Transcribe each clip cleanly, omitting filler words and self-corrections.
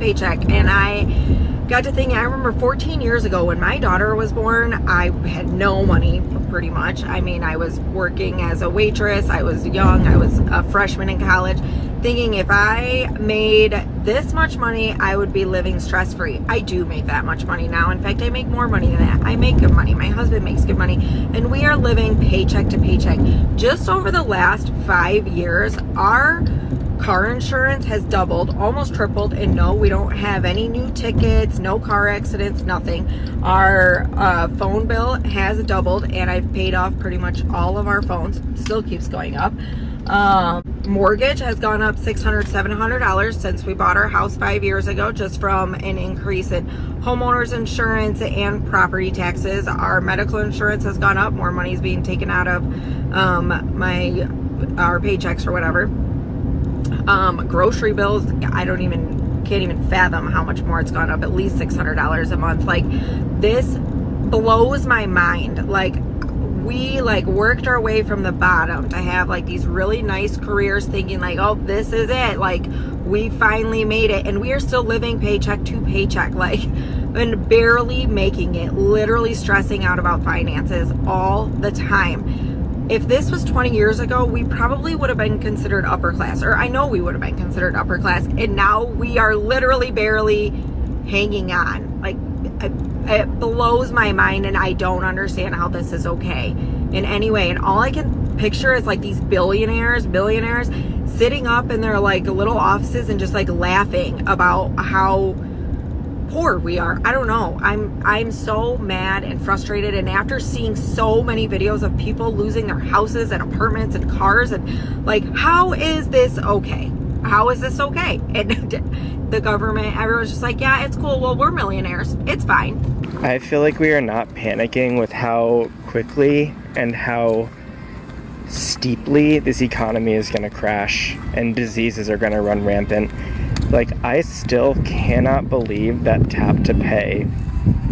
paycheck. And I got to thinking, I remember 14 years ago when my daughter was born, I had no money pretty much. I mean, I was working as a waitress. I was young. I was a freshman in college, thinking if I made this much money, I would be living stress-free. I do make that much money now. In fact, I make more money than that. I make good money. My husband makes good money. And we are living paycheck to paycheck. Just over the last 5 years, our car insurance has doubled, almost tripled, and no, we don't have any new tickets, no car accidents, nothing. Our phone bill has doubled, and I've paid off pretty much all of our phones. Still keeps going up. Mortgage has gone up $600, $700 since we bought our house 5 years ago, just from an increase in homeowners insurance and property taxes. Our medical insurance has gone up. More money is being taken out of our paychecks or whatever. Grocery bills, can't even fathom how much more it's gone up, at least $600 a month. Like, this blows my mind. Like, we worked our way from the bottom to have like these really nice careers, thinking like, oh, this is it, like we finally made it, and we are still living paycheck to paycheck, like, and barely making it, literally stressing out about finances all the time. If this was 20 years ago, we probably would have been considered upper class, or I know we would have been considered upper class, and now we are literally barely hanging on. Like, it blows my mind, and I don't understand how this is okay in any way. And all I can picture is like these billionaires sitting up in their like little offices and just like laughing about how poor we are. I don't know. I'm so mad and frustrated. And after seeing so many videos of people losing their houses and apartments and cars, and like, how is this okay? How is this okay? And the government, everyone's just like, yeah, it's cool. Well, we're millionaires. It's fine. I feel like we are not panicking with how quickly and how steeply this economy is going to crash and diseases are going to run rampant. Like, I still cannot believe that tap to pay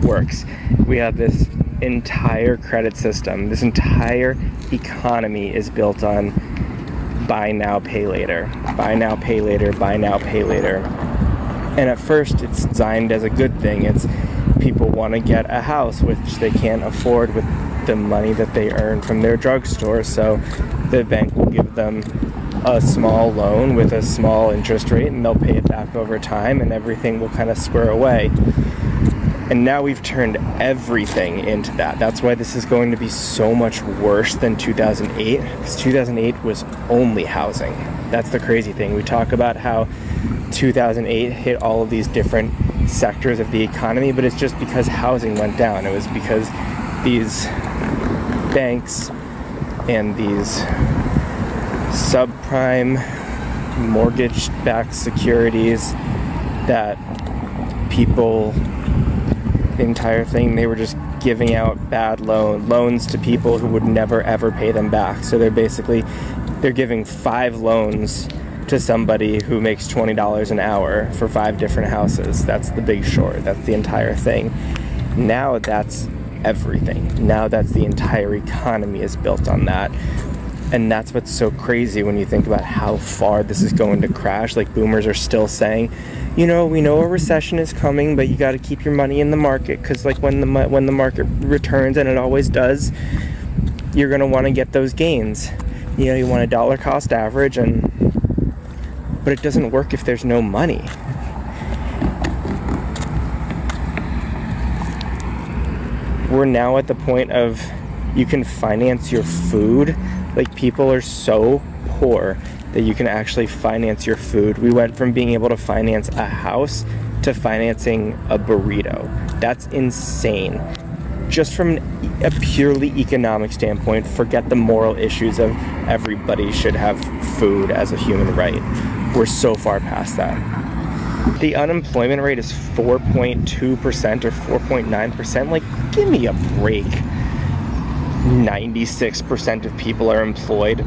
works. We have this entire credit system, this entire economy is built on buy now, pay later, buy now, pay later, buy now, pay later. And at first it's designed as a good thing. It's people want to get a house which they can't afford with the money that they earn from their drugstore, so the bank will give them a small loan with a small interest rate, and they'll pay it back over time, and everything will kind of square away. And now we've turned everything into that. That's why this is going to be so much worse than 2008, because 2008 was only housing. That's the crazy thing. We talk about how 2008 hit all of these different sectors of the economy, but it's just because housing went down. It was because these banks and these subprime mortgage-backed securities that people, the entire thing, they were just giving out bad loans to people who would never ever pay them back. So they're giving 5 loans to somebody who makes $20 an hour for 5 different houses. That's the Big Short. That's the entire thing. Now that's everything. Now that's the entire economy is built on that. And that's what's so crazy when you think about how far this is going to crash. Like, boomers are still saying, you know, we know a recession is coming, but you got to keep your money in the market, because like when the market returns, and it always does, you're going to want to get those gains. You know, you want a dollar cost average, but it doesn't work if there's no money. We're now at the point of you can finance your food. Like, people are so poor that you can actually finance your food. We went from being able to finance a house to financing a burrito. That's insane. Just from a purely economic standpoint, forget the moral issues of everybody should have food as a human right. We're so far past that. The unemployment rate is 4.2% or 4.9%. Like, give me a break. 96% of people are employed.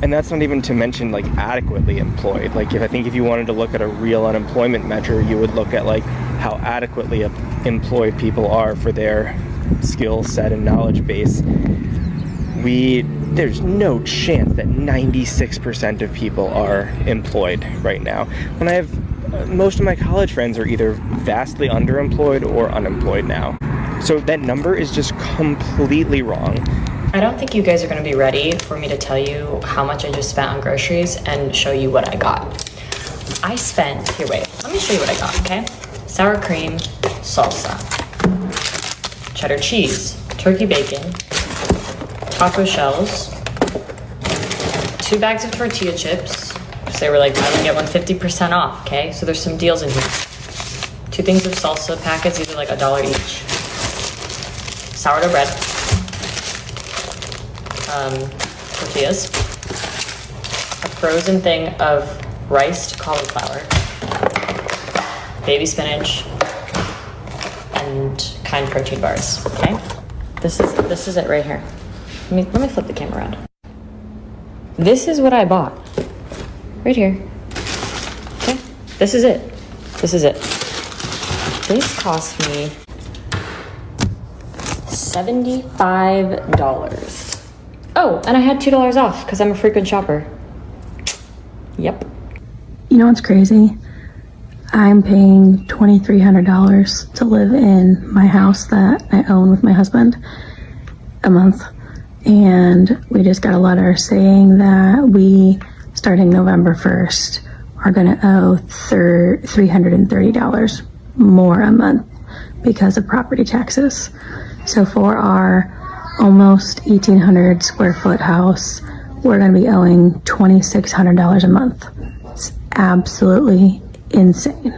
And that's not even to mention like adequately employed. Like, if you wanted to look at a real unemployment measure, you would look at like how adequately employed people are for their skill set and knowledge base. There's no chance that 96% of people are employed right now. When I have most of my college friends are either vastly underemployed or unemployed now. So that number is just completely wrong. I don't think you guys are going to be ready for me to tell you how much I just spent on groceries and show you what I got. I spent, here, wait, let me show you what I got, okay? Sour cream, salsa, cheddar cheese, turkey bacon, taco shells, 2 bags of tortilla chips. So they were like, buy one, get one 50% off, okay? So there's some deals in here. 2 things of salsa packets, these are like $1 each. Sourdough bread. Tortillas, a frozen thing of riced cauliflower, baby spinach, and Kind protein bars. Okay, this is it right here. Let me flip the camera around. This is what I bought right here. Okay, this is it. This is it. This cost me $75. Oh, and I had $2 off because I'm a frequent shopper. Yep. You know what's crazy? I'm paying $2,300 to live in my house that I own with my husband a month. And we just got a letter saying that we, starting November 1st, are going to owe $330 more a month because of property taxes. So for our almost 1,800 square foot house, we're going to be owing $2,600 a month. It's absolutely insane.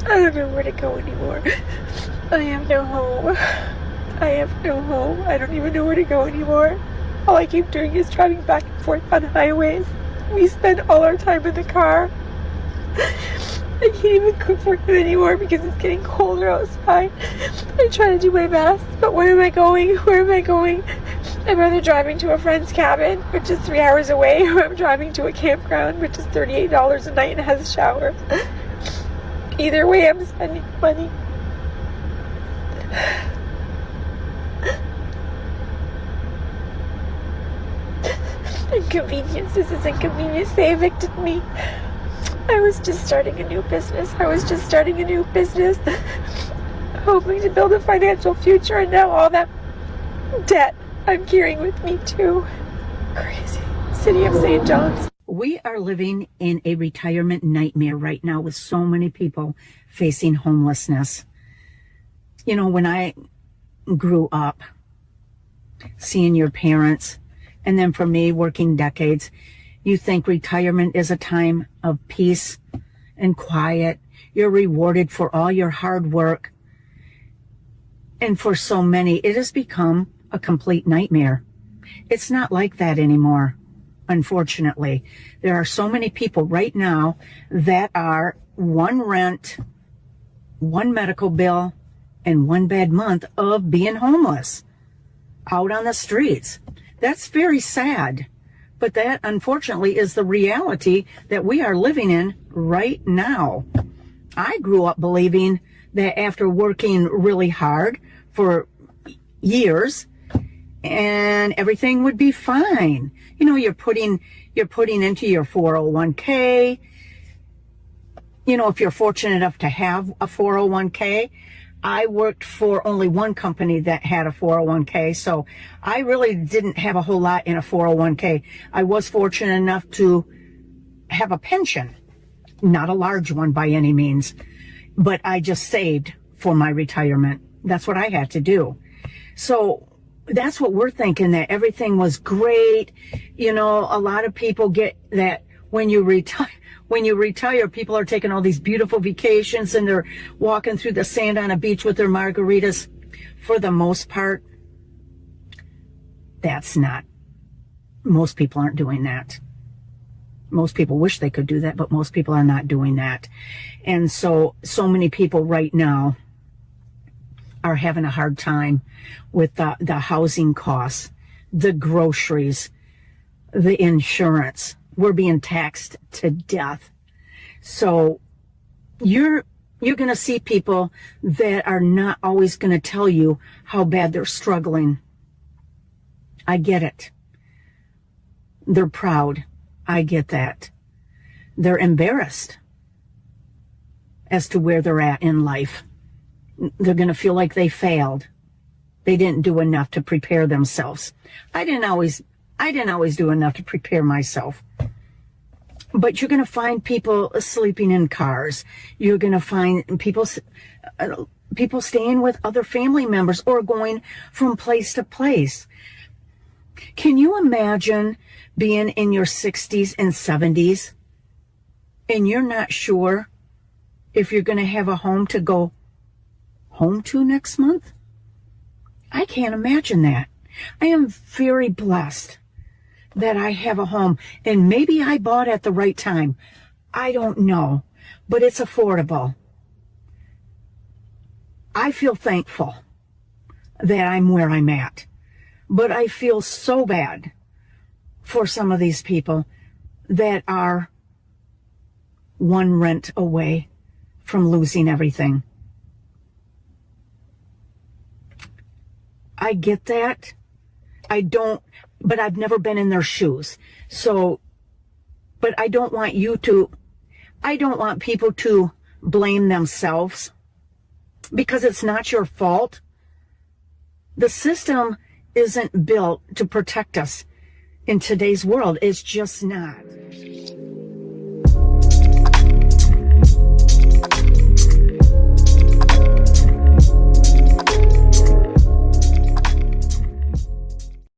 I don't know where to go anymore. I have no home. I have no home. I don't even know where to go anymore. All I keep doing is driving back and forth on highways. We spend all our time in the car. I can't even cook for him anymore because it's getting colder outside. I try to do my best, but where am I going? Where am I going? I'm either driving to a friend's cabin, which is 3 hours away, or I'm driving to a campground, which is $38 a night and has a shower. Either way, I'm spending money. Inconvenience. This is inconvenience. They evicted me. I was just starting a new business, hoping to build a financial future, and now all that debt I'm carrying with me too. Crazy. City of St. John's. We are living in a retirement nightmare right now with so many people facing homelessness. You know, when I grew up, seeing your parents, and then for me working decades, you think retirement is a time of peace and quiet. You're rewarded for all your hard work. And for so many, it has become a complete nightmare. It's not like that anymore, unfortunately. There are so many people right now that are one rent, one medical bill, and one bad month of being homeless out on the streets. That's very sad. But that, unfortunately, is the reality that we are living in right now. I grew up believing that after working really hard for years, and everything would be fine. You know, you're putting into your 401k. You know, if you're fortunate enough to have a 401k, I worked for only one company that had a 401k, so I really didn't have a whole lot in a 401k. I was fortunate enough to have a pension, not a large one by any means, but I just saved for my retirement. That's what I had to do. So that's what we're thinking, that everything was great. You know, a lot of people get that when you retire, people are taking all these beautiful vacations and they're walking through the sand on a beach with their margaritas. For the most part, most people aren't doing that. Most people wish they could do that, but most people are not doing that. And so many people right now are having a hard time with the housing costs, the groceries, the insurance. We're being taxed to death. So you're going to see people that are not always going to tell you how bad they're struggling. I get it. They're proud. I get that. They're embarrassed. as to where they're at in life. They're going to feel like they failed. They didn't do enough to prepare themselves. I didn't always do enough to prepare myself. But you're going to find people sleeping in cars. You're going to find people staying with other family members or going from place to place. Can you imagine being in your 60s and 70s and you're not sure if you're going to have a home to go home to next month? I can't imagine that. I am very blessed that I have a home, and maybe I bought at the right time. I don't know, but it's affordable. I feel thankful that I'm where I'm at, but I feel so bad for some of these people that are one rent away from losing everything. I get that. But I've never been in their shoes. But I don't want people to blame themselves because it's not your fault. The system isn't built to protect us in today's world. It's just not.